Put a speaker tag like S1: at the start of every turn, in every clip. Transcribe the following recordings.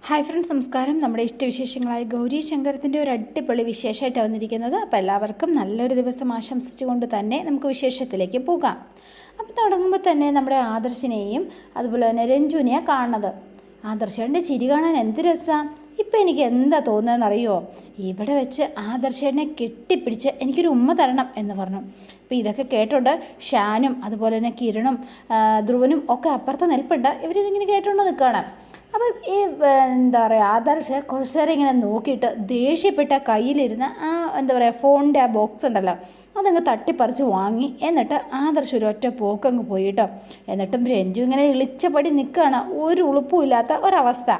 S1: Hi friends, നമസ്കാരം. നമ്മുടെ ഇഷ്ടവിശേഷങ്ങളായ ഗൗരി ശങ്കരത്തിൻ്റെ ഒരു അടിപൊളി വിശേഷമായിട്ട് വന്നിരിക്കുന്നത്. അപ്പോൾ എല്ലാവർക്കും നല്ലൊരു ദിവസം ആശംസിച്ചുകൊണ്ട് തന്നെ നമുക്ക് വിശേഷത്തിലേക്ക് പോകാം. അപ്പോൾ തുടങ്ങുമ്പോൾ തന്നെ നമ്മുടെ ആദർശിനെയും അതുപോലെ തന്നെ രഞ്ജുവിനെയാണ് കാണുന്നത്. ആദർശേൻ്റെ ചിരി കാണാൻ എന്ത് രസമാണ്. ഇപ്പം എനിക്ക് എന്താ തോന്നുന്നതെന്നറിയോ, ഇവിടെ വെച്ച് ആദർശേനെ കെട്ടിപ്പിടിച്ച് എനിക്കൊരു ഉമ്മ തരണം എന്ന് പറഞ്ഞു. അപ്പോൾ ഇതൊക്കെ കേട്ടോണ്ട് ഷാനും അതുപോലെ തന്നെ കിരണും ധ്രുവനും ഒക്കെ അപ്പുറത്ത് നിൽപ്പുണ്ട്. ഇവരിതിങ്ങനെ കേട്ടോണ്ട് നിൽക്കുകയാണ്. അപ്പം ഈ എന്താ പറയുക, ആദർശ് കുറച്ച് നേരം ഇങ്ങനെ നോക്കിയിട്ട് ദേഷ്യപ്പെട്ട കയ്യിലിരുന്ന എന്താ പറയുക ഫോണിൻ്റെ ആ ബോക്സ് ഉണ്ടല്ലോ, അതങ്ങ് തട്ടിപ്പറിച്ച് വാങ്ങി. എന്നിട്ട് ആദർശ് ഒരു ഒറ്റ പോക്കങ്ങ് പോയിട്ടോ. എന്നിട്ടും രഞ്ജു ഇങ്ങനെ ഇളിച്ചപടി നിൽക്കുകയാണ്, ഒരു ഉളുപ്പും ഇല്ലാത്ത ഒരവസ്ഥ.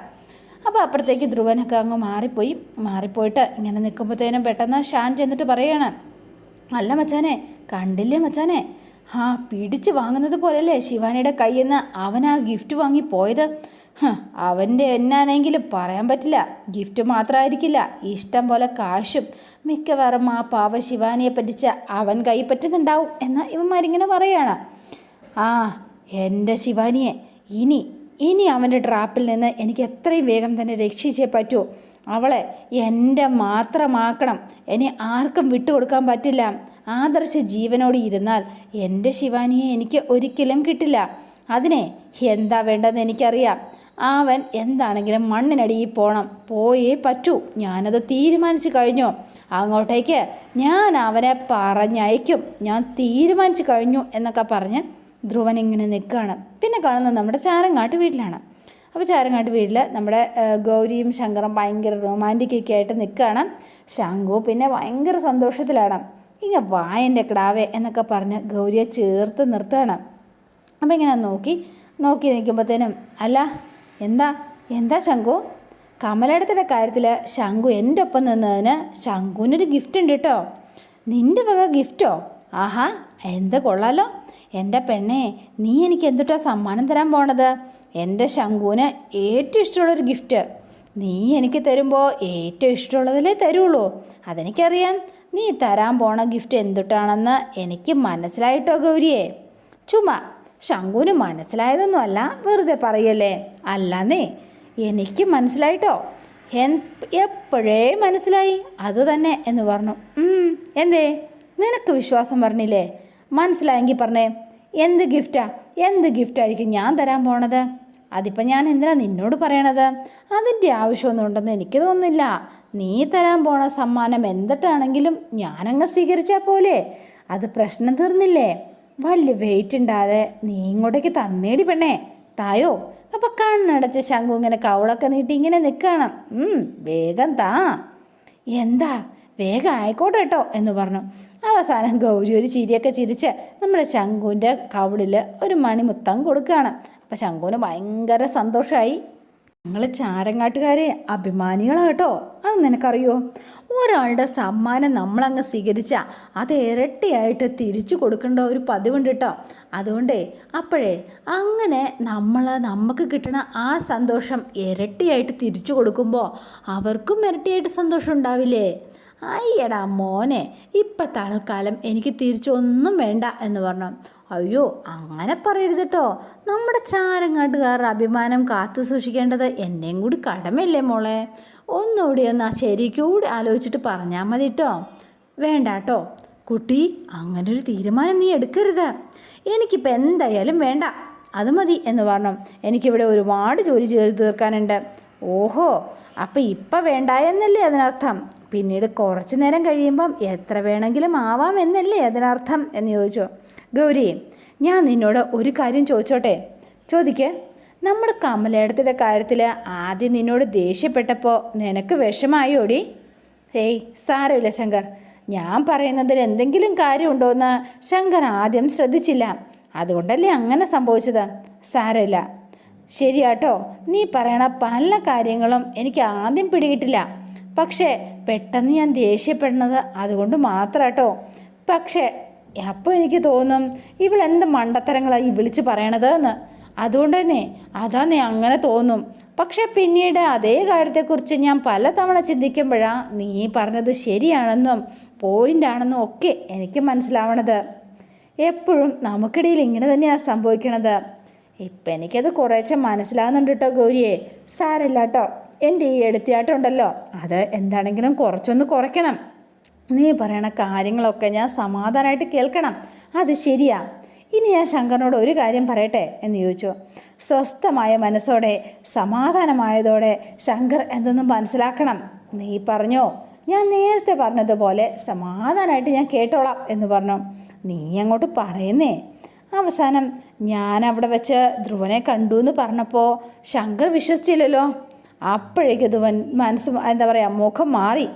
S1: അപ്പോൾ അപ്പുറത്തേക്ക് ധ്രുവനൊക്കെ അങ്ങ് മാറിപ്പോയിട്ട് ഇങ്ങനെ നിൽക്കുമ്പോഴത്തേനും പെട്ടെന്ന് ഷാൻ ചെന്നിട്ട് പറയുകയാണ്, അല്ല മച്ചാനെ, കണ്ടില്ലേ മച്ചാനെ, പിടിച്ച് വാങ്ങുന്നത് പോലെയല്ലേ ശിവാനിയുടെ കയ്യിൽ നിന്ന് അവൻ ആ ഗിഫ്റ്റ് വാങ്ങി പോയത്. അവൻ്റെ എന്നാണെങ്കിലും പറയാൻ പറ്റില്ല. ഗിഫ്റ്റ് മാത്രമായിരിക്കില്ല, ഇഷ്ടം പോലെ കാശും മിക്കവാറും ആ പാവ ശിവാനിയെ പറ്റിച്ച അവൻ കൈ പറ്റുന്നുണ്ടാവും എന്ന് ഇവന്മാരിങ്ങനെ പറയുകയാണ്. എൻ്റെ ശിവാനിയെ ഇനി അവൻ്റെ ട്രാപ്പിൽ നിന്ന് എനിക്ക് എത്രയും വേഗം തന്നെ രക്ഷിച്ചേ പറ്റൂ. അവളെ എൻ്റെ മാത്രമാക്കണം. ഇനി ആർക്കും വിട്ടുകൊടുക്കാൻ പറ്റില്ല. ആദർശ ജീവനോട് ഇരുന്നാൽ എൻ്റെ ശിവാനിയെ എനിക്ക് ഒരിക്കലും കിട്ടില്ല. അതിനെ എന്താ വേണ്ടതെന്ന് എനിക്കറിയാം. അവൻ എന്താണെങ്കിലും മണ്ണിനടിയിൽ പോയേ പറ്റൂ. ഞാനത് തീരുമാനിച്ചു കഴിഞ്ഞു. അങ്ങോട്ടേക്ക് ഞാൻ അവനെ പറഞ്ഞയക്കും. ഞാൻ തീരുമാനിച്ചു കഴിഞ്ഞു എന്നൊക്കെ പറഞ്ഞ് ധ്രുവൻ ഇങ്ങനെ നിൽക്കുകയാണ്. പിന്നെ കാണുന്നത് നമ്മുടെ ചാരങ്ങാട്ട് വീട്ടിലാണ്. അപ്പോൾ ചാരങ്ങാട്ട് വീട്ടിൽ നമ്മുടെ ഗൗരിയും ശങ്കറും ഭയങ്കര റൊമാൻറ്റിക്കൊക്കെ ആയിട്ട് നിൽക്കുകയാണ്. ശങ്കു പിന്നെ ഭയങ്കര സന്തോഷത്തിലാണ്. ഇങ്ങനെ വായൻ്റെ കിടാവേ എന്നൊക്കെ പറഞ്ഞ് ഗൗരിയെ ചേർത്ത് നിർത്തുകയാണ്. അപ്പോൾ ഇങ്ങനെ നോക്കി നിൽക്കുമ്പോഴത്തേനും, അല്ല എന്താ ശങ്കു, കമലടത്തിൻ്റെ കാര്യത്തിൽ ശങ്കു എൻ്റെ ഒപ്പം നിന്നതിന് ശങ്കുവിനൊരു ഗിഫ്റ്റ് ഉണ്ട് കേട്ടോ. നിൻ്റെ വക ഗിഫ്റ്റോ? ആഹാ, എന്ത് കൊള്ളാലോ. എൻ്റെ പെണ്ണേ, നീ എനിക്ക് എന്തുട്ടാ സമ്മാനം തരാൻ പോണത്? എൻ്റെ ശങ്കുവിന് ഏറ്റവും ഇഷ്ടമുള്ളൊരു ഗിഫ്റ്റ് നീ എനിക്ക് തരുമ്പോൾ ഏറ്റവും ഇഷ്ടമുള്ളതിലേ തരുള്ളൂ. അതെനിക്കറിയാം. നീ തരാൻ പോണ ഗിഫ്റ്റ് എന്തുട്ടാണെന്ന് എനിക്ക് മനസ്സിലായിട്ടോ ഗൗരിയെ. ചുമ്മാ ശങ്കുവിന് മനസ്സിലായതൊന്നും അല്ല, വെറുതെ പറയല്ലേ. അല്ലാന്നേ, എനിക്ക് മനസ്സിലായിട്ടോ. എപ്പോഴേ മനസ്സിലായി. അത് തന്നെ എന്ന് പറഞ്ഞു. എന്തേ, നിനക്ക് വിശ്വാസം പറഞ്ഞില്ലേ? മനസ്സിലായെങ്കിൽ പറഞ്ഞേ, എന്ത് ഗിഫ്റ്റായിരിക്കും ഞാൻ തരാൻ പോണത്? അതിപ്പോൾ ഞാൻ എന്തിനാ നിന്നോട് പറയണത്? അതിൻ്റെ ആവശ്യമൊന്നും ഉണ്ടെന്ന് എനിക്ക് തോന്നുന്നില്ല. നീ തരാൻ പോണ സമ്മാനം എന്തിട്ടാണെങ്കിലും ഞാനങ്ങ് സ്വീകരിച്ചാൽ പോലെ. അത് പ്രശ്നം തീർന്നില്ലേ? വലിയ വെയിറ്റ് ഉണ്ടാതെ നീ ഇങ്ങോട്ടേക്ക് തന്നേടി പെണ്ണേ, തായോ. അപ്പോൾ കണ്ണടച്ച് ശങ്കു ഇങ്ങനെ കവളൊക്കെ നീട്ടി ഇങ്ങനെ നിൽക്കണം. വേഗം താ. എന്താ, വേഗം ആയിക്കോട്ടെ കേട്ടോ എന്ന് പറഞ്ഞു. അവസാനം ഗൗരി ഒരു ചിരിയൊക്കെ ചിരിച്ച് നമ്മുടെ ശങ്കുവിൻ്റെ കവിളിൽ ഒരു മണിമുത്തം കൊടുക്കുകയാണ്. അപ്പോൾ ശങ്കുവിന് ഭയങ്കര സന്തോഷമായി. ഞങ്ങൾ ചാരങ്ങാട്ടുകാരെ അഭിമാനികളാട്ടോ. അത് നിനക്കറിയോ? ഒരാളുടെ സമ്മാനം നമ്മളങ്ങ് സ്വീകരിച്ചാൽ അത് ഇരട്ടിയായിട്ട് തിരിച്ചു കൊടുക്കേണ്ട ഒരു പതിവുണ്ട് കേട്ടോ. അതുകൊണ്ടേ അപ്പോഴേ അങ്ങനെ നമുക്ക് കിട്ടണ ആ സന്തോഷം ഇരട്ടിയായിട്ട് തിരിച്ചു കൊടുക്കുമ്പോൾ അവർക്കും ഇരട്ടിയായിട്ട് സന്തോഷം ഉണ്ടാവില്ലേ? അയ്യടാ മോനെ, ഇപ്പം തൽക്കാലം എനിക്ക് തിരിച്ചൊന്നും വേണ്ട എന്ന് പറഞ്ഞു. അയ്യോ, അങ്ങനെ പറയരുത് കേട്ടോ. നമ്മുടെ ചാരങ്ങാട്ടുകാരുടെ അഭിമാനം കാത്തു സൂക്ഷിക്കേണ്ടത് എന്നെയും കൂടി കടമയല്ലേ മോളെ. ഒന്നുകൂടി ആ ശരിക്കൂടി ആലോചിച്ചിട്ട് പറഞ്ഞാൽ മതി കേട്ടോ. വേണ്ട കേട്ടോ കുട്ടി, അങ്ങനൊരു തീരുമാനം നീ എടുക്കരുത്. എനിക്കിപ്പോൾ എന്തായാലും വേണ്ട, അത് മതി എന്ന് പറഞ്ഞു. എനിക്കിവിടെ ഒരുപാട് ജോലി ചെയ്ത് തീർക്കാനുണ്ട്. ഓഹോ, അപ്പം ഇപ്പം വേണ്ട എന്നല്ലേ അതിനർത്ഥം? പിന്നീട് കുറച്ച് നേരം കഴിയുമ്പം എത്ര വേണമെങ്കിലും ആവാം എന്നല്ലേ അതിനർത്ഥം എന്ന് ചോദിച്ചു. ഗൗരി, ഞാൻ നിന്നോട് ഒരു കാര്യം ചോദിച്ചോട്ടെ? ചോദിക്കേ. നമ്മുടെ കമലേടത്തിൻ്റെ കാര്യത്തിൽ ആദ്യം നിന്നോട് ദേഷ്യപ്പെട്ടപ്പോൾ നിനക്ക് വിഷമായോടി? ഏയ് സാരമില്ല ശങ്കർ, ഞാൻ പറയുന്നതിൽ എന്തെങ്കിലും കാര്യമുണ്ടോയെന്ന് ശങ്കർ ആദ്യം ശ്രദ്ധിച്ചില്ല. അതുകൊണ്ടല്ലേ അങ്ങനെ സംഭവിച്ചത്. സാരമില്ല. ശരിയാട്ടോ, നീ പറയണ പല കാര്യങ്ങളും എനിക്ക് ആദ്യം പിടികിട്ടില്ല. പക്ഷേ പെട്ടെന്ന് ഞാൻ ദേഷ്യപ്പെടുന്നത് അതുകൊണ്ട് മാത്രം കേട്ടോ. പക്ഷേ അപ്പോൾ എനിക്ക് തോന്നും ഇവളെന്ത് മണ്ടത്തരങ്ങളാണ് ഈ വിളിച്ച് പറയണത് എന്ന്. അതുകൊണ്ട് തന്നെ അതാ അങ്ങനെ തോന്നും. പക്ഷേ പിന്നീട് അതേ കാര്യത്തെക്കുറിച്ച് ഞാൻ പലതവണ ചിന്തിക്കുമ്പോഴാണ് നീ പറഞ്ഞത് ശരിയാണെന്നും പോയിൻ്റാണെന്നും ഒക്കെ എനിക്ക് മനസ്സിലാവണത്. എപ്പോഴും നമുക്കിടയിൽ ഇങ്ങനെ തന്നെയാണ് സംഭവിക്കണത്. ഇപ്പം എനിക്കത് കുറേശ്ശെ മനസ്സിലാകുന്നുണ്ട് കേട്ടോ ഗൗരിയെ. സാരമില്ല കേട്ടോ, എൻ്റെ ഈ എടുത്തിയാട്ടമുണ്ടല്ലോ അത് എന്താണെങ്കിലും കുറച്ചൊന്ന് കുറയ്ക്കണം. നീ പറയണ കാര്യങ്ങളൊക്കെ ഞാൻ സമാധാനമായിട്ട് കേൾക്കണം. അത് ശരിയാ. ഇനി ഞാൻ ശങ്കറിനോട് ഒരു കാര്യം പറയട്ടെ എന്ന് ചോദിച്ചു. സ്വസ്ഥമായ മനസ്സോടെ സമാധാനമായതോടെ ശങ്കർ എന്തൊന്നും മനസ്സിലാക്കണം. നീ പറഞ്ഞോ, ഞാൻ നേരത്തെ പറഞ്ഞതുപോലെ സമാധാനമായിട്ട് ഞാൻ കേട്ടോളാം എന്ന് പറഞ്ഞു. നീ അങ്ങോട്ട് പറയുന്നേ. അവസാനം ഞാൻ അവിടെ വെച്ച് ധ്രുവനെ കണ്ടു എന്ന് പറഞ്ഞപ്പോൾ ശങ്കർ വിശ്വസിച്ചില്ലല്ലോ. അപ്പോഴേക്ക് ധ്രുവൻ എന്താ പറയുക, മുഖം മാറി.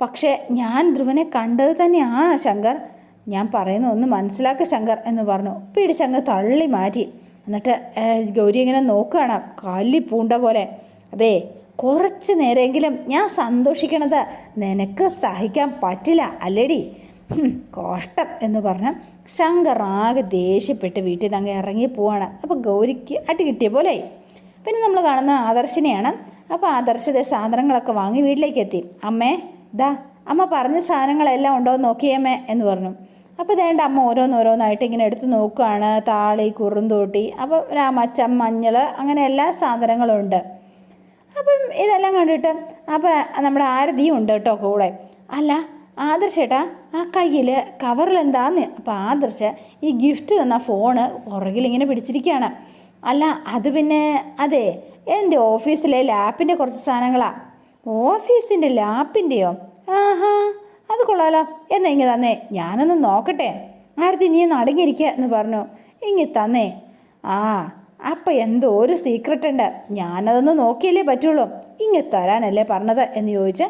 S1: പക്ഷേ ഞാൻ ധ്രുവനെ കണ്ടത് തന്നെയാണ് ശങ്കർ. ഞാൻ പറയുന്ന ഒന്ന് മനസ്സിലാക്കുക ശങ്കർ എന്ന് പറഞ്ഞു. പിടിച്ചങ്ങ് തള്ളി മാറ്റി. എന്നിട്ട് ഗൗരി ഇങ്ങനെ നോക്കുകയാണ് കല്ലി പൂണ്ട പോലെ. അതെ, കുറച്ച് നേരമെങ്കിലും ഞാൻ സന്തോഷിക്കണത് നിനക്ക് സഹിക്കാൻ പറ്റില്ല അല്ലേടി? കഷ്ടം എന്ന് പറഞ്ഞ് ശങ്കർ ആകെ ദേഷ്യപ്പെട്ട് വീട്ടിൽ നിന്ന് അങ്ങ് ഇറങ്ങി പോവാണ്. അപ്പോൾ ഗൗരിക്ക് അടി കിട്ടിയ പോലെയായി. പിന്നെ നമ്മൾ കാണുന്ന ആദർശിനെയാണ്. അപ്പോൾ ആദർശത്തെ സാധനങ്ങളൊക്കെ വാങ്ങി വീട്ടിലേക്ക് എത്തി. അമ്മേ ദാ അമ്മ പറഞ്ഞ സാധനങ്ങളെല്ലാം ഉണ്ടോ എന്ന് നോക്കിയമ്മേ എന്ന് പറഞ്ഞു. അപ്പോൾ വേണ്ട അമ്മ ഓരോന്നോരോന്നായിട്ട് ഇങ്ങനെ എടുത്ത് നോക്കുകയാണ്. താളി, കുറുന്തോട്ടി, അപ്പോൾ രാമച്ചം, മഞ്ഞൾ, അങ്ങനെ എല്ലാ സാധനങ്ങളും ഉണ്ട്. അപ്പം ഇതെല്ലാം കണ്ടിട്ട് അപ്പോൾ നമ്മുടെ ആരതിയും ഉണ്ട് കേട്ടോ കൂടെ. അല്ല ആദർശേട്ടാ, ആ കയ്യിൽ കവറിലെന്താന്ന്? അപ്പോൾ ആദർശ് ഈ ഗിഫ്റ്റ് തന്ന ഫോണ് പുറകിലിങ്ങനെ പിടിച്ചിരിക്കുകയാണ്. അല്ല അത് പിന്നെ അതെ, എൻ്റെ ഓഫീസിലെ ലാപ്പിൻ്റെ കുറച്ച് സാധനങ്ങളാണ്. ഓഫീസിൻ്റെ ലാപ്പിൻ്റെയോ? ആഹാ, അത് കൊള്ളാലോ. എന്നാ ഇങ്ങ് തന്നേ, ഞാനൊന്ന് നോക്കട്ടെ. ആരതി നീ ഒന്ന് അടങ്ങിയിരിക്കുക എന്ന് പറഞ്ഞു. ഇങ്ങ് തന്നേ. ആ അപ്പം എന്തോ ഒരു സീക്രട്ട് ഉണ്ട്, ഞാനതൊന്ന് നോക്കിയല്ലേ പറ്റുള്ളൂ. ഇങ്ങ് തരാനല്ലേ പറഞ്ഞത് എന്ന് ചോദിച്ച്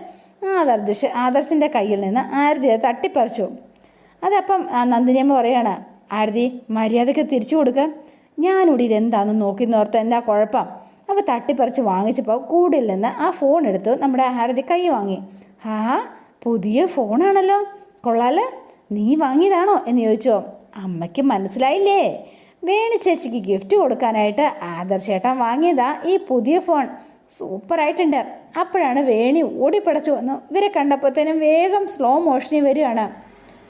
S1: ആദർശിൻ്റെ കയ്യിൽ നിന്ന് ആരതി തട്ടിപ്പറിച്ചു. അതപ്പം നന്ദിനിയമ്മ പറയാണ്, ആരതി മര്യാദയ്ക്ക് തിരിച്ചു കൊടുക്കുക. ഞാനിവിടെ ഇതെന്താണെന്ന് നോക്കി നോർത്ത് എന്താ കുഴപ്പം? അപ്പോൾ തട്ടിപ്പറിച്ച് വാങ്ങിച്ചപ്പോൾ കൂടിൽ നിന്ന് ആ ഫോൺ എടുത്ത് നമ്മുടെ ആരതി കൈ വാങ്ങി. ആ പുതിയ ഫോണാണല്ലോ, കൊള്ളാലോ. നീ വാങ്ങിയതാണോ എന്ന് ചോദിച്ചോ. അമ്മയ്ക്ക് മനസ്സിലായില്ലേ, വേണി ചേച്ചിക്ക് ഗിഫ്റ്റ് കൊടുക്കാനായിട്ട് ആദർശേട്ടൻ വാങ്ങിയതാ ഈ പുതിയ ഫോൺ. സൂപ്പറായിട്ടുണ്ട്. അപ്പോഴാണ് വേണി ഓടിപ്പടച്ചു വന്നു. ഇവരെ കണ്ടപ്പോഴത്തേനും വേഗം സ്ലോ മോഷനിൽ വരികയാണ്.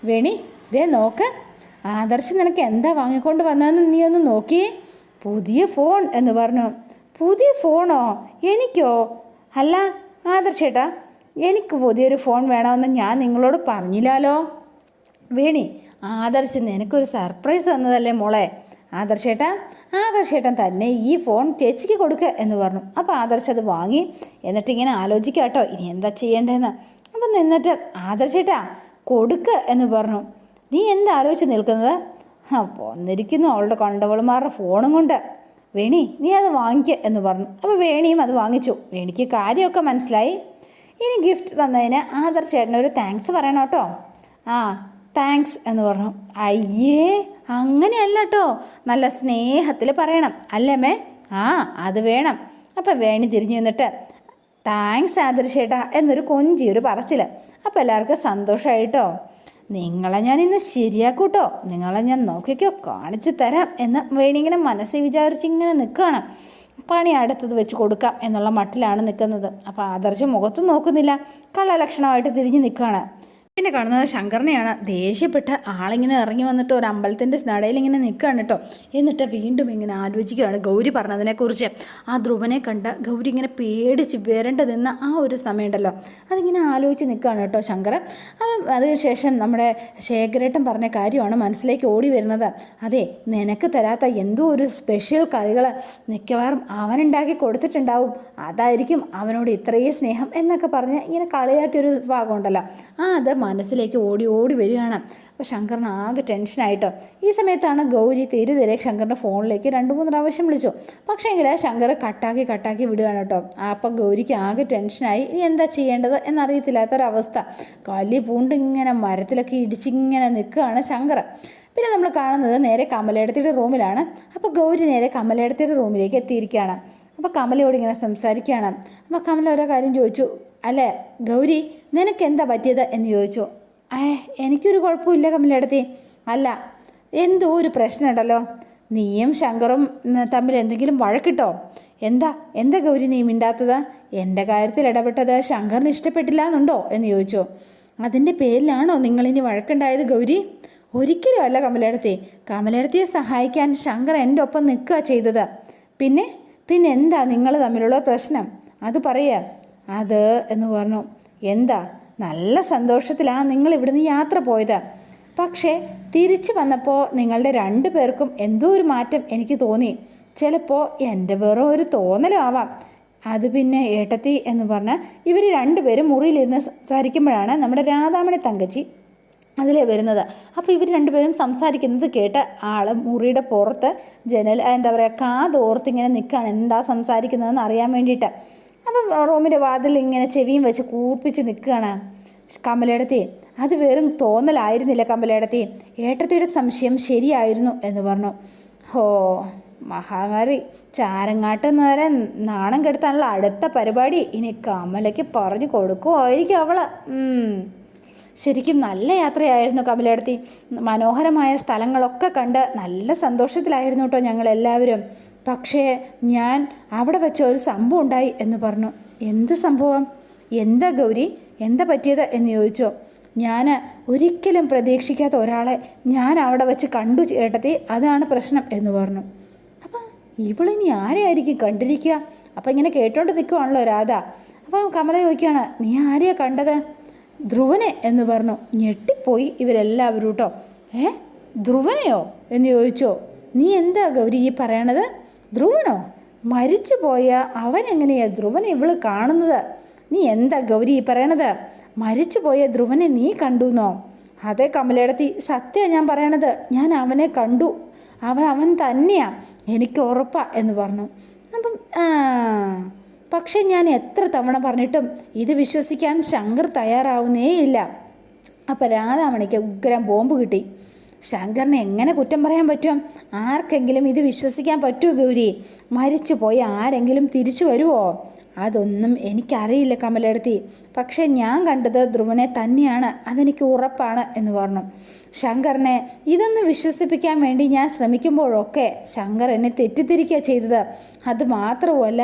S1: വേണി ദേ നോക്ക്, ആദർശ് നിനക്ക് എന്താ വാങ്ങിക്കൊണ്ട് വന്നതെന്ന് നീ ഒന്ന് നോക്കിയേ. പുതിയ ഫോൺ എന്ന് പറഞ്ഞു. പുതിയ ഫോണോ? എനിക്കോ? അല്ല ആദർശേട്ടാ, എനിക്ക് പുതിയൊരു ഫോൺ വേണമെന്ന് ഞാൻ നിങ്ങളോട് പറഞ്ഞില്ലല്ലോ. വേണി, ആദർശ് നിനക്കൊരു സർപ്രൈസ് തന്നതല്ലേ മോളെ. ആദർശേട്ടൻ തന്നെ ഈ ഫോൺ ചേച്ചിക്ക് കൊടുക്കുക എന്ന് പറഞ്ഞു. അപ്പോൾ ആദർശ് അത് വാങ്ങി. എന്നിട്ടിങ്ങനെ ആലോചിക്കുക കേട്ടോ ഇനി എന്താ ചെയ്യേണ്ടതെന്ന്. അപ്പം നിന്നിട്ട് ആദർശേട്ടാ കൊടുക്കുക എന്ന് പറഞ്ഞു. നീ എന്താ ആലോചിച്ച് നിൽക്കുന്നത്? വന്നിരിക്കുന്നു അവളുടെ കണ്ടവളുമാരുടെ ഫോണും കൊണ്ട്. വേണി നീ അത് വാങ്ങിക്കുക എന്ന് പറഞ്ഞു. അപ്പോൾ വേണിയും അത് വാങ്ങിച്ചു. വേണിക്ക് കാര്യമൊക്കെ മനസ്സിലായി. ഇനി ഗിഫ്റ്റ് തന്നതിന് ആദർശേട്ടനൊരു താങ്ക്സ് പറയണം കേട്ടോ. ആ താങ്ക്സ് എന്ന് പറഞ്ഞു. അയ്യേ അങ്ങനെയല്ല കേട്ടോ, നല്ല സ്നേഹത്തിൽ പറയണം അല്ലേമ്മേ? ആ അത് വേണം. അപ്പം വേണി തിരിഞ്ഞു നിന്നിട്ട് താങ്ക്സ് ആദർശേട്ടാ എന്നൊരു കൊഞ്ചിയൊരു പറച്ചിൽ. അപ്പോൾ എല്ലാവർക്കും സന്തോഷമായിട്ടോ. നിങ്ങളെ ഞാൻ ഇന്ന് ശരിയാക്കൂട്ടോ, നിങ്ങളെ ഞാൻ നോക്കിക്കോ, കാണിച്ചു തരാം എന്ന് വേണിങ്ങനെ മനസ്സിൽ വിചാരിച്ചിങ്ങനെ നിൽക്കുകയാണ്. പണി അടുത്തത് വെച്ച് കൊടുക്കാം എന്നുള്ള മട്ടിലാണ് നിൽക്കുന്നത്. അപ്പോൾ ആദർശം മുഖത്തും നോക്കുന്നില്ല, കള്ളലക്ഷണമായിട്ട് തിരിഞ്ഞ് നിൽക്കുകയാണ്. പിന്നെ കാണുന്നത് ശങ്കറിനെയാണ്. ദേഷ്യപ്പെട്ട് ആളിങ്ങനെ ഇറങ്ങി വന്നിട്ട് ഒരു അമ്പലത്തിൻ്റെ നടയിൽ ഇങ്ങനെ നിൽക്കുകയാണ് കേട്ടോ. എന്നിട്ട് വീണ്ടും ഇങ്ങനെ ആലോചിക്കുകയാണ് ഗൗരി പറഞ്ഞതിനെക്കുറിച്ച്. ആ ധ്രുവനെ കണ്ട ഗൗരി ഇങ്ങനെ പേടിച്ച് വരേണ്ടത് നിന്ന ആ ഒരു സമയമുണ്ടല്ലോ, അതിങ്ങനെ ആലോചിച്ച് നിൽക്കുകയാണ് കേട്ടോ ശങ്കർ. അപ്പം അതിനുശേഷം നമ്മുടെ ശേഖരേട്ടൻ പറഞ്ഞ കാര്യമാണ് മനസ്സിലേക്ക് ഓടി വരുന്നത്. അതെ, നിനക്ക് തരാത്ത എന്തോ ഒരു സ്പെഷ്യൽ കറികൾ മിക്കവാറും അവനുണ്ടാക്കി കൊടുത്തിട്ടുണ്ടാവും, അതായിരിക്കും അവനോട് ഇത്രയും സ്നേഹം എന്നൊക്കെ പറഞ്ഞ് ഇങ്ങനെ കളിയാക്കിയൊരു ഭാഗമുണ്ടല്ലോ, അത് മനസ്സിലേക്ക് ഓടി ഓടി വരികയാണ്. അപ്പോൾ ശങ്കറിന് ആകെ ടെൻഷനായിട്ടോ. ഈ സമയത്താണ് ഗൗരി തിരെ ശങ്കറിൻ്റെ ഫോണിലേക്ക് 2-3 പ്രാവശ്യം വിളിച്ചു. പക്ഷേങ്കിൽ ശങ്കർ കട്ടാക്കി വിടുകയാണ് കേട്ടോ. അപ്പം ഗൗരിക്ക് ആകെ ടെൻഷനായി. ഇനി എന്താ ചെയ്യേണ്ടത് എന്നറിയത്തില്ലാത്തൊരവസ്ഥ. കല്ലി പൂണ്ട് ഇങ്ങനെ മരത്തിലൊക്കെ ഇടിച്ചിങ്ങനെ നിൽക്കുകയാണ് ശങ്കർ. പിന്നെ നമ്മൾ കാണുന്നത് നേരെ കമലേടത്തിയുടെ റൂമിലാണ്. അപ്പോൾ ഗൗരി നേരെ കമലേടത്തിയുടെ റൂമിലേക്ക് എത്തിയിരിക്കുകയാണ്. അപ്പോൾ കമലയോട് ഇങ്ങനെ സംസാരിക്കുകയാണ്. അപ്പോൾ കമല ഓരോ കാര്യം ചോദിച്ചു. അല്ലേ ഗൗരി, നിനക്ക് എന്താ പറ്റിയത് എന്ന് ചോദിച്ചു. എനിക്കൊരു കുഴപ്പമില്ല കമലേടത്തി. അല്ല, എന്തോ ഒരു പ്രശ്നമുണ്ടല്ലോ, നീയും ശങ്കറും തമ്മിൽ എന്തെങ്കിലും വഴക്കിട്ടോ? എന്താ ഗൗരി നീ മിണ്ടാത്തത്? എൻ്റെ കാര്യത്തിൽ ഇടപെട്ടത് ശങ്കറിന് ഇഷ്ടപ്പെട്ടില്ല എന്നുണ്ടോ എന്ന് ചോദിച്ചു. അതിൻ്റെ പേരിലാണോ നിങ്ങളിനി വഴക്കുണ്ടായത് ഗൗരി? ഒരിക്കലും അല്ല കമലേടത്തി. കമലേടത്തിയെ സഹായിക്കാൻ ശങ്കർ എൻ്റെ ഒപ്പം നിൽക്കുക ചെയ്തത്. പിന്നെ എന്താ നിങ്ങൾ തമ്മിലുള്ള പ്രശ്നം? അത് പറയുക. അത് എന്ന് പറഞ്ഞു. എന്താ, നല്ല സന്തോഷത്തിലാണ് നിങ്ങൾ ഇവിടുന്ന് യാത്ര പോയത്. പക്ഷേ തിരിച്ചു വന്നപ്പോൾ നിങ്ങളുടെ 2 പേർക്കും എന്തോ ഒരു മാറ്റം എനിക്ക് തോന്നി. ചിലപ്പോൾ എൻ്റെ വെറും ഒരു തോന്നലാവാം. അത് പിന്നെ ഏട്ടത്തി എന്ന് പറഞ്ഞാൽ ഇവർ 2 പേരും മുറിയിലിരുന്ന് സംസാരിക്കുമ്പോഴാണ് നമ്മുടെ രാധാമണി തങ്കച്ചി അതിലേ വരുന്നത്. അപ്പോൾ ഇവർ 2 പേരും സംസാരിക്കുന്നത് കേട്ട് ആൾ മുറിയുടെ പുറത്ത് എന്താ പറയുക, കാതോർത്തിങ്ങനെ നിൽക്കുകയാണ്, എന്താ സംസാരിക്കുന്നതെന്ന് അറിയാൻ വേണ്ടിയിട്ട്. അപ്പം റൂമിൻ്റെ വാതിൽ ഇങ്ങനെ ചെവിയും വെച്ച് കൂർപ്പിച്ച് നിൽക്കുകയാണ്. കമലേടത്തി, അത് വെറും തോന്നലായിരുന്നില്ല കമലേടത്തി, ഏട്ടത്തിയുടെ സംശയം ശരിയായിരുന്നു എന്ന് പറഞ്ഞു. ഹോ, മഹാമാരി ചാരങ്ങാട്ട് നേരെ നാണം കെടുത്താനുള്ള അടുത്ത പരിപാടി ഇനി കമലയ്ക്ക് പറഞ്ഞു കൊടുക്കുമായിരിക്കും അവള്. ശരിക്കും നല്ല യാത്രയായിരുന്നു കമലേടത്തി. മനോഹരമായ സ്ഥലങ്ങളൊക്കെ കണ്ട് നല്ല സന്തോഷത്തിലായിരുന്നു കേട്ടോ ഞങ്ങളെല്ലാവരും. പക്ഷേ ഞാൻ അവിടെ വെച്ച ഒരു സംഭവം ഉണ്ടായി എന്ന് പറഞ്ഞു. എന്ത് സംഭവം? എന്താ ഗൗരി, എന്താ പറ്റിയത് എന്ന് ചോദിച്ചോ. ഞാൻ ഒരിക്കലും പ്രതീക്ഷിക്കാത്ത ഒരാളെ ഞാൻ അവിടെ വെച്ച് കണ്ടു ചേട്ടത്തി, അതാണ് പ്രശ്നം എന്ന് പറഞ്ഞു. അപ്പം ഇവളിനി ആരെയായിരിക്കും കണ്ടിരിക്കുക? അപ്പം ഇങ്ങനെ കേട്ടോണ്ട് നിൽക്കുവാണല്ലോ രാധ. അപ്പം കമല ചോദിക്കുകയാണ്, നീ ആരെയാണ് കണ്ടത്? ധ്രുവനെ എന്ന് പറഞ്ഞു. ഞെട്ടിപ്പോയി ഇവരെല്ലാവരും കേട്ടോ. ധ്രുവനെയോ എന്ന് ചോദിച്ചോ. നീ എന്താ ഗൗരി ഈ പറയണത്? ധ്രുവനോ? മരിച്ചു പോയ അവൻ എങ്ങനെയാ ധ്രുവനെ ഇവള് കാണുന്നത്? നീ എന്താ ഗൗരി ഈ പറയണത്? മരിച്ചു പോയ ധ്രുവനെ നീ കണ്ടുന്നോ? അതെ കമലേടത്തി, സത്യമാണ് ഞാൻ പറയണത്. ഞാൻ അവനെ കണ്ടു. അവൻ തന്നെയാ, എനിക്ക് ഉറപ്പാ എന്ന് പറഞ്ഞു. അപ്പം പക്ഷെ ഞാൻ എത്ര തവണ പറഞ്ഞിട്ടും ഇത് വിശ്വസിക്കാൻ ശങ്കർ തയ്യാറാവുന്നേയില്ല. അപ്പം രാധാമണിക്ക് ഉഗ്രം ബോംബ് കിട്ടി. ശങ്കറിനെ എങ്ങനെ കുറ്റം പറയാൻ പറ്റും? ആർക്കെങ്കിലും ഇത് വിശ്വസിക്കാൻ പറ്റുമോ ഗൗരി? മരിച്ചു പോയി ആരെങ്കിലും തിരിച്ചു വരുമോ? അതൊന്നും എനിക്കറിയില്ല കമലേടത്തി. പക്ഷേ ഞാൻ കണ്ടത് ധ്രുവനെ തന്നെയാണ്, അതെനിക്ക് ഉറപ്പാണ് എന്ന് പറഞ്ഞു. ശങ്കറിനെ ഇതൊന്ന് വിശ്വസിപ്പിക്കാൻ വേണ്ടി ഞാൻ ശ്രമിക്കുമ്പോഴൊക്കെ ശങ്കർ എന്നെ തെറ്റിദ്ധരിക്കുക ചെയ്തത്. അത് മാത്രവുമല്ല,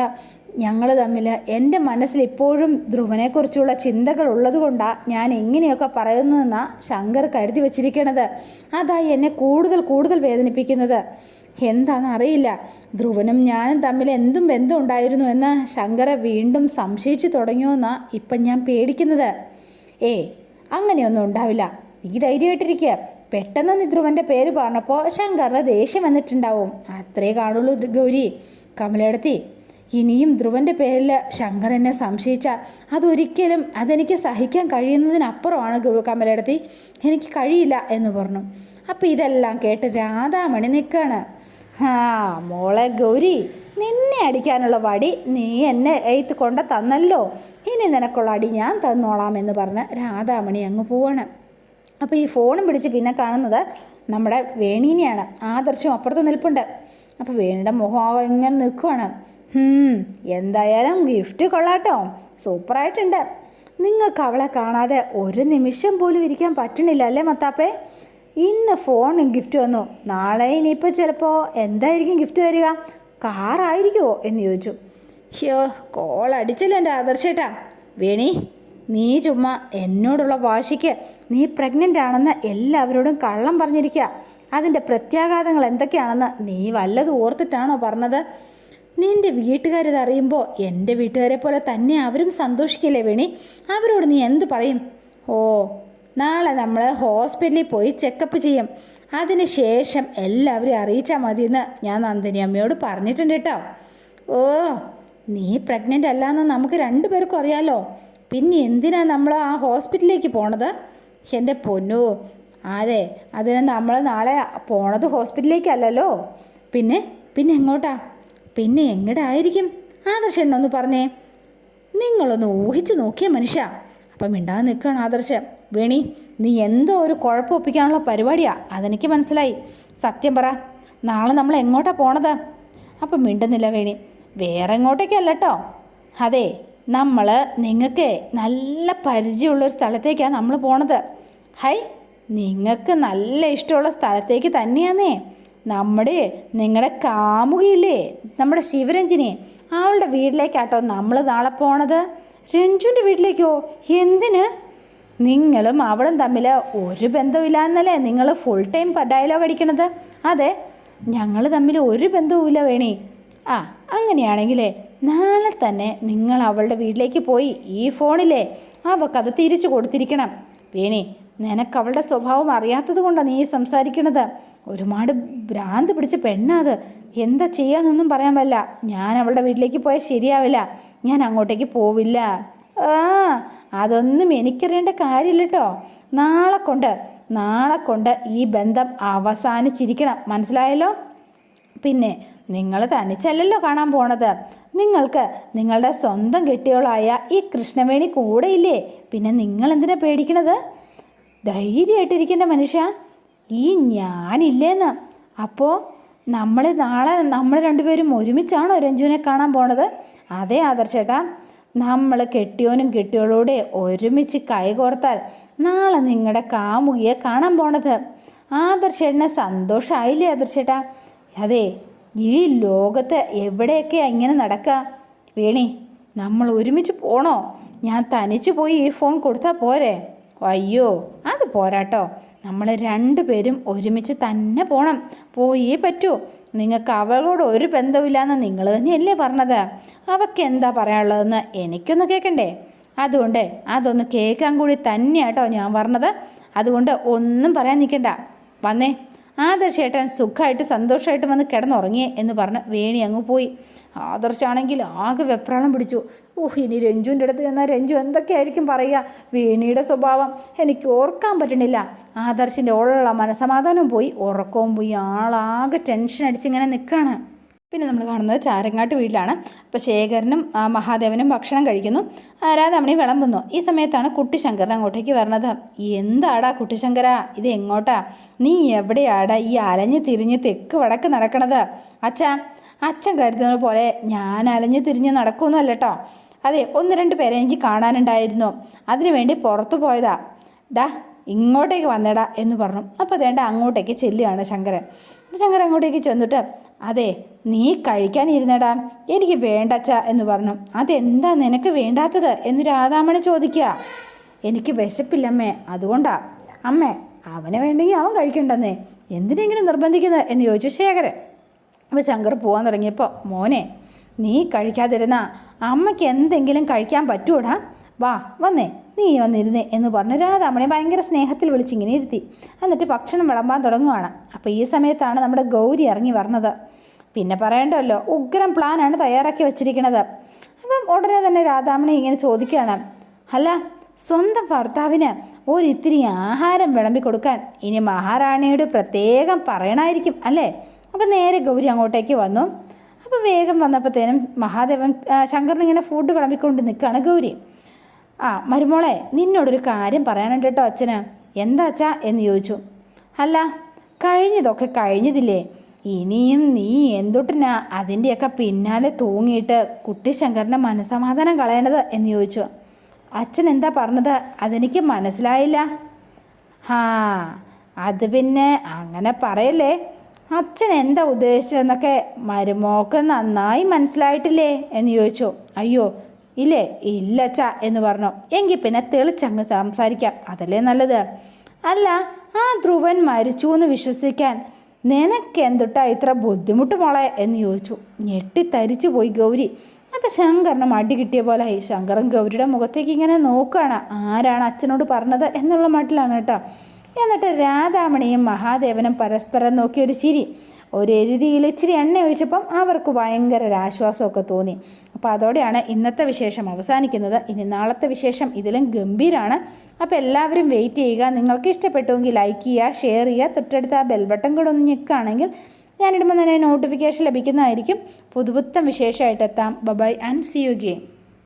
S1: ഞങ്ങൾ തമ്മിൽ എൻ്റെ മനസ്സിൽ ഇപ്പോഴും ധ്രുവനെക്കുറിച്ചുള്ള ചിന്തകൾ ഉള്ളതുകൊണ്ടാണ് ഞാൻ എങ്ങനെയൊക്കെ പറയുന്നതെന്നാണ് ശങ്കർ കരുതി വച്ചിരിക്കണത്. അതായി എന്നെ കൂടുതൽ വേദനിപ്പിക്കുന്നത്. എന്താണെന്നറിയില്ല, ധ്രുവനും ഞാനും തമ്മിൽ എന്തും ബന്ധം ഉണ്ടായിരുന്നു എന്ന് ശങ്കറെ വീണ്ടും സംശയിച്ചു തുടങ്ങിയോന്നാണ് ഇപ്പം ഞാൻ പേടിക്കുന്നത്. അങ്ങനെയൊന്നും ഉണ്ടാവില്ല, നീ ധൈര്യമായിട്ടിരിക്കുക. പെട്ടെന്ന് നീ ധ്രുവൻ്റെ പേര് പറഞ്ഞപ്പോൾ ശങ്കറിന് ദേഷ്യം വന്നിട്ടുണ്ടാവും, അത്രേ കാണുള്ളൂ ഗൗരി. കമലേടത്തി, ഇനിയും ധ്രുവൻ്റെ പേരിൽ ശങ്കർ എന്നെ സംശയിച്ചാൽ അതെനിക്ക് സഹിക്കാൻ കഴിയുന്നതിനപ്പുറമാണ് കമലേടത്തി, എനിക്ക് കഴിയില്ല എന്ന് പറഞ്ഞു. അപ്പം ഇതെല്ലാം കേട്ട് രാധാമണി നിൽക്കുകയാണ്. മോളെ ഗൗരി, നിന്നെ അടിക്കാനുള്ള വടി നീ എന്നെ എയ്ത്ത് കൊണ്ട് തന്നല്ലോ, ഇനി നിനക്കുള്ള അടി ഞാൻ തന്നോളാം എന്ന് പറഞ്ഞ് രാധാമണി അങ്ങ് പോവാണ്. അപ്പോൾ ഈ ഫോണും പിടിച്ച് പിന്നെ കാണുന്നത് നമ്മുടെ വേണീനെയാണ്. ആദർശം അപ്പുറത്ത് നിൽപ്പുണ്ട്. അപ്പോൾ വേണിയുടെ മുഖം ഇങ്ങനെ നിൽക്കുവാണ്. എന്തായാലും ഗിഫ്റ്റ് കൊള്ളാട്ടോ, സൂപ്പറായിട്ടുണ്ട്. നിങ്ങൾക്ക് അവളെ കാണാതെ ഒരു നിമിഷം പോലും ഇരിക്കാൻ പറ്റണില്ല അല്ലേ മത്താപ്പേ? ഇന്ന് ഫോൺ ഗിഫ്റ്റ് വന്നു, നാളെ ഇനിയിപ്പോൾ ചിലപ്പോൾ എന്തായിരിക്കും ഗിഫ്റ്റ് തരിക? കാറായിരിക്കുമോ എന്ന് ചോദിച്ചു. കോൾ അടിച്ചല്ലോ എൻ്റെ ആദർശേട്ടാ. വേണി, നീ ചുമ്മാ എന്നോടുള്ള വാശിക്ക് നീ പ്രഗ്നൻ്റ് ആണെന്ന് എല്ലാവരോടും കള്ളം പറഞ്ഞിരിക്കുക. അതിൻ്റെ പ്രത്യാഘാതങ്ങൾ എന്തൊക്കെയാണെന്ന് നീ വല്ലതും ഓർത്തിട്ടാണോ പറഞ്ഞത്? നിൻ്റെ വീട്ടുകാരിത് അറിയുമ്പോൾ എൻ്റെ വീട്ടുകാരെ പോലെ തന്നെ അവരും സന്തോഷിക്കില്ലേ വേണി? അവരോട് നീ എന്ത് പറയും? നാളെ നമ്മൾ ഹോസ്പിറ്റലിൽ പോയി ചെക്കപ്പ് ചെയ്യും. അതിന് ശേഷം എല്ലാവരെയും അറിയിച്ചാൽ മതിയെന്ന് ഞാൻ നന്ദിനി അമ്മയോട് പറഞ്ഞിട്ടുണ്ട് കേട്ടോ. നീ പ്രഗ്നൻ്റ് അല്ലാന്ന് നമുക്ക് 2 പേർക്കും അറിയാലോ, പിന്നെ എന്തിനാ നമ്മൾ ആ ഹോസ്പിറ്റലിലേക്ക് പോണത്? എൻ്റെ പൊന്നു, അതെ, അതിന് നമ്മൾ നാളെ പോണത് ഹോസ്പിറ്റലിലേക്കല്ലല്ലോ. പിന്നെ എങ്ങോട്ടാ? പിന്നെ എങ്ങടായിരിക്കും? ആദർശനൊന്ന് പറഞ്ഞേ. നിങ്ങളൊന്ന് ഊഹിച്ച് നോക്കിയ മനുഷ്യ. അപ്പം മിണ്ടാതെ നിൽക്കുകയാണ് ആദർശം. വേണി, നീ എന്തോ ഒരു കുഴപ്പമൊപ്പിക്കാനുള്ള പരിപാടിയാണ്, അതെനിക്ക് മനസ്സിലായി. സത്യം പറ, നാളെ നമ്മൾ എങ്ങോട്ടാണ് പോണത്? അപ്പം മിണ്ടുന്നില്ല വേണി. വേറെ എങ്ങോട്ടേക്കല്ല കേട്ടോ. അതെ, നമ്മൾ നിങ്ങൾക്ക് നല്ല പരിചയമുള്ളൊരു സ്ഥലത്തേക്കാണ് നമ്മൾ പോണത്. നിങ്ങൾക്ക് നല്ല ഇഷ്ടമുള്ള സ്ഥലത്തേക്ക് തന്നെയാന്നേ. നിങ്ങളുടെ കാമുകിയില്ലേ, നമ്മുടെ ശിവരഞ്ജിനി, അവളുടെ വീട്ടിലേക്കാട്ടോ നമ്മൾ നാളെ പോണത്. രഞ്ജുവിൻ്റെ വീട്ടിലേക്കോ? എന്തിന്? നിങ്ങളും അവളും തമ്മിൽ ഒരു ബന്ധമില്ല എന്നല്ലേ നിങ്ങൾ ഫുൾ ടൈം ഡയലോഗ് അടിക്കണത്? അതെ, ഞങ്ങൾ തമ്മിൽ ഒരു ബന്ധവുമില്ല വേണി. അങ്ങനെയാണെങ്കിലേ നാളെ തന്നെ നിങ്ങൾ അവളുടെ വീട്ടിലേക്ക് പോയി ഈ ഫോണിലെ അവൾക്കത് തിരിച്ചു കൊടുത്തിരിക്കണം. വേണി, നിനക്ക് അവളുടെ സ്വഭാവം അറിയാത്തത് കൊണ്ടാണ് നീ സംസാരിക്കണത്. ഒരുപാട് ഭ്രാന്ത് പിടിച്ച പെണ്ണത്. എന്താ ചെയ്യാന്നൊന്നും പറയാൻ പറ്റില്ല. ഞാൻ അവളുടെ വീട്ടിലേക്ക് പോയാൽ ശരിയാവില്ല. ഞാൻ അങ്ങോട്ടേക്ക് പോവില്ല. അതൊന്നും എനിക്കറിയേണ്ട കാര്യമില്ല കേട്ടോ. നാളെ കൊണ്ട് ഈ ബന്ധം അവസാനിച്ചിരിക്കണം. മനസ്സിലായല്ലോ? പിന്നെ നിങ്ങൾ തനിച്ചല്ലല്ലോ കാണാൻ പോണത്. നിങ്ങൾക്ക് നിങ്ങളുടെ സ്വന്തം കെട്ടിയോളായ ഈ കൃഷ്ണവേണി കൂടെയില്ലേ? പിന്നെ നിങ്ങൾ എന്തിനാ പേടിക്കണത്? ധൈര്യമായിട്ടിരിക്കേണ്ട മനുഷ്യ. ഈ ഞാനില്ലേന്ന്. അപ്പോൾ നാളെ നമ്മൾ രണ്ടുപേരും ഒരുമിച്ചാണോ രഞ്ജുവിനെ കാണാൻ പോണത്? അതെ ആദർശേട്ടാ, നമ്മൾ കെട്ടിയോനും കെട്ടിയോളൂടെ ഒരുമിച്ച് കൈകോർത്താൽ നാളെ നിങ്ങളുടെ കാമുകിയെ കാണാൻ പോണത്. ആദർശേട്ടനെ സന്തോഷമായില്ലേ ആദർശേട്ടാ? അതെ, ഈ ലോകത്ത് എവിടെയൊക്കെയാ ഇങ്ങനെ നടക്കുക? വേണി, നമ്മൾ ഒരുമിച്ച് പോണോ? ഞാൻ തനിച്ചു പോയി ഈ ഫോൺ കൊടുത്താൽ പോരെ? അയ്യോ, അത് പോരാട്ടോ. നമ്മൾ രണ്ടുപേരും ഒരുമിച്ച് തന്നെ പോകണം. പോയേ പറ്റൂ. നിങ്ങൾക്ക് അവളോട് ഒരു ബന്ധമില്ലാന്ന് നിങ്ങൾ തന്നെയല്ലേ പറഞ്ഞത്? അവൾക്ക് എന്താ പറയാനുള്ളതെന്ന് എനിക്കൊന്ന് കേൾക്കണ്ടേ? അതുകൊണ്ട് അതൊന്ന് കേൾക്കാൻ കൂടി തന്നെയാട്ടോ ഞാൻ പറഞ്ഞത്. അതുകൊണ്ട് ഒന്നും പറയാൻ നിൽക്കണ്ട. വന്നേ, ആദർശേട്ടൻ സുഖമായിട്ട് സന്തോഷമായിട്ട് വന്ന് കിടന്നുറങ്ങിയേ എന്ന് പറഞ്ഞ് വേണി അങ്ങ് പോയി. ആദർശാണെങ്കിൽ ആകെ വെപ്രാളം പിടിച്ചു. ഇനി രഞ്ജുവിൻ്റെ അടുത്ത് ചെന്നാൽ രഞ്ജു എന്തൊക്കെയായിരിക്കും പറയുക? വേണിയുടെ സ്വഭാവം എനിക്ക് ഓർക്കാൻ പറ്റണില്ല. ആദർശിൻ്റെ ഉള്ള മനസമാധാനവും പോയി, ഉറക്കവും പോയി. ആളാകെ ടെൻഷൻ അടിച്ചിങ്ങനെ നിൽക്കുകയാണ്. പിന്നെ നമ്മൾ കാണുന്നത് ചാരങ്ങാട്ട് വീട്ടിലാണ്. അപ്പോൾ ശേഖരനും മഹാദേവനും ഭക്ഷണം കഴിക്കുന്നു. രാധാമണി വിളമ്പുന്നു. ഈ സമയത്താണ് കുട്ടിശങ്കരൻ അങ്ങോട്ടേക്ക് വരണത്. എന്താടാ കുട്ടിശങ്കര, ഇത് എങ്ങോട്ടാ? നീ എവിടെയാടാ ഈ അലഞ്ഞു തിരിഞ്ഞ് തെക്ക് വടക്ക് നടക്കണത്? അച്ഛൻ കരുതുന്നത് പോലെ ഞാൻ അലഞ്ഞു തിരിഞ്ഞ് നടക്കുമെന്നല്ല കേട്ടോ. അതെ, 1-2 പേരെ എനിക്ക് കാണാനുണ്ടായിരുന്നു. അതിനുവേണ്ടി പുറത്തു പോയതാ. ഇങ്ങോട്ടേക്ക് വന്നേടാ എന്ന് പറഞ്ഞു. അപ്പോൾ അതേണ്ട അങ്ങോട്ടേക്ക് ചെല്ലുകയാണ് ശങ്കരൻ. ശങ്കരൻ അങ്ങോട്ടേക്ക് ചെന്നിട്ട്, അതെ നീ കഴിക്കാനിരുന്നടാ, എനിക്ക് വേണ്ടച്ച എന്ന് പറഞ്ഞു. അതെന്താ നിനക്ക് വേണ്ടാത്തത് എന്ന് രാധാമണി ചോദിക്കുക. എനിക്ക് വിശപ്പില്ലമ്മേ, അതുകൊണ്ടാ. അമ്മേ, അവന് വേണ്ടെങ്കിൽ അവൻ കഴിക്കണ്ടെന്നേ, എന്തിനെങ്കിലും നിർബന്ധിക്കുന്നത് എന്ന് ചോദിച്ചു ശേഖരൻ. അപ്പോൾ ശങ്കർ പോകാൻ തുടങ്ങിയപ്പോൾ, മോനെ നീ കഴിക്കാതിരുന്ന അമ്മയ്ക്ക് എന്തെങ്കിലും കഴിക്കാൻ പറ്റൂടാ? വന്നേ, നീ വന്നിരുന്നേ എന്ന് പറഞ്ഞ് രാധാമണി ഭയങ്കര സ്നേഹത്തിൽ വിളിച്ചിങ്ങനെ ഇരുത്തി. എന്നിട്ട് ഭക്ഷണം വിളമ്പാൻ തുടങ്ങുവാണ്. അപ്പോൾ ഈ സമയത്താണ് നമ്മുടെ ഗൗരി ഇറങ്ങി വരുന്നത്. പിന്നെ പറയണ്ടല്ലോ, ഉഗ്രം പ്ലാനാണ് തയ്യാറാക്കി വെച്ചിരിക്കുന്നത്. അപ്പം ഉടനെ തന്നെ രാധാമണി ഇങ്ങനെ ചോദിക്കുകയാണ്, അല്ല, സ്വന്തം ഭർത്താവിന് ഒരിത്തിരി ആഹാരം വിളമ്പി കൊടുക്കാൻ ഇനി മഹാറാണിയോട് പ്രത്യേകം പറയണമായിരിക്കും അല്ലേ? അപ്പം നേരെ ഗൗരി അങ്ങോട്ടേക്ക് വന്നു. അപ്പോൾ വേഗം വന്നപ്പോഴത്തേനും മഹാദേവൻ ശങ്കറിനിങ്ങനെ ഫുഡ് വിളമ്പിക്കൊണ്ട് നിൽക്കുകയാണ് ഗൗരി. മരുമോളെ, നിന്നോടൊരു കാര്യം പറയാനുണ്ട് കേട്ടോ അച്ഛന്. എന്താ അച്ഛാ എന്ന് ചോദിച്ചു. അല്ല, കഴിഞ്ഞതൊക്കെ കഴിഞ്ഞതില്ലേ, ഇനിയും നീ എന്തൊട്ടിനാ അതിൻ്റെയൊക്കെ പിന്നാലെ തൂങ്ങിയിട്ട് കുട്ടിശങ്കറിൻ്റെ മനസ്സമാധാനം കളയേണ്ടത് എന്ന് ചോദിച്ചു. അച്ഛൻ എന്താ പറഞ്ഞത്? അതെനിക്ക് മനസ്സിലായില്ല. അത് പിന്നെ അങ്ങനെ പറയല്ലേ. അച്ഛൻ എന്താ ഉദ്ദേശിച്ചതെന്നൊക്കെ മരുമോക്ക് നന്നായി മനസ്സിലായിട്ടില്ലേ എന്ന് ചോദിച്ചു. അയ്യോ ഇല്ലേ, ഇല്ലച്ചാ എന്ന് പറഞ്ഞു. എങ്കിൽ പിന്നെ തെളിച്ചങ്ങ് സംസാരിക്കാം, അതല്ലേ നല്ലത്. അല്ല, ആ ധ്രുവൻ മരിച്ചു എന്ന് വിശ്വസിക്കാൻ നിനക്ക് എന്തുട്ടാ ഇത്ര ബുദ്ധിമുട്ട് മോളെ എന്ന് ചോദിച്ചു. ഞെട്ടിത്തരിച്ചു പോയി ഗൗരി. അപ്പം ശങ്കറിന് മടി കിട്ടിയ പോലെ ആയി. ശങ്കരൻ ഗൗരിയുടെ മുഖത്തേക്ക് ഇങ്ങനെ നോക്കുകയാണ്. ആരാണ് അച്ഛനോട് പറഞ്ഞത് എന്നുള്ള മട്ടിലാണ് കേട്ടോ. എന്നിട്ട് രാധാമണിയും മഹാദേവനും പരസ്പരം നോക്കിയൊരു ചിരി, ഒരു എരുതിയിൽ ഇച്ചിരി എണ്ണ ഒഴിച്ചപ്പം അവർക്ക് ഭയങ്കര ആശ്വാസമൊക്കെ തോന്നി. അപ്പോൾ അതോടെയാണ് ഇന്നത്തെ വിശേഷം അവസാനിക്കുന്നത്. ഇനി നാളത്തെ വിശേഷം ഇതിലും ഗംഭീരമാണ്. അപ്പോൾ എല്ലാവരും വെയിറ്റ് ചെയ്യുക. നിങ്ങൾക്ക് ഇഷ്ടപ്പെട്ടുവെങ്കിൽ ലൈക്ക് ചെയ്യുക, ഷെയർ ചെയ്യുക, തൊട്ടടുത്ത് ആ ബെൽ ബട്ടൺ കൂടെ ഒന്ന് ഞെക്കുകയാണെങ്കിൽ ഞാനിടുമ്പോൾ തന്നെ നോട്ടിഫിക്കേഷൻ ലഭിക്കുന്നതായിരിക്കും. പുതുപുത്തൻ വിശേഷമായിട്ട് എത്താം. Bye and see you again.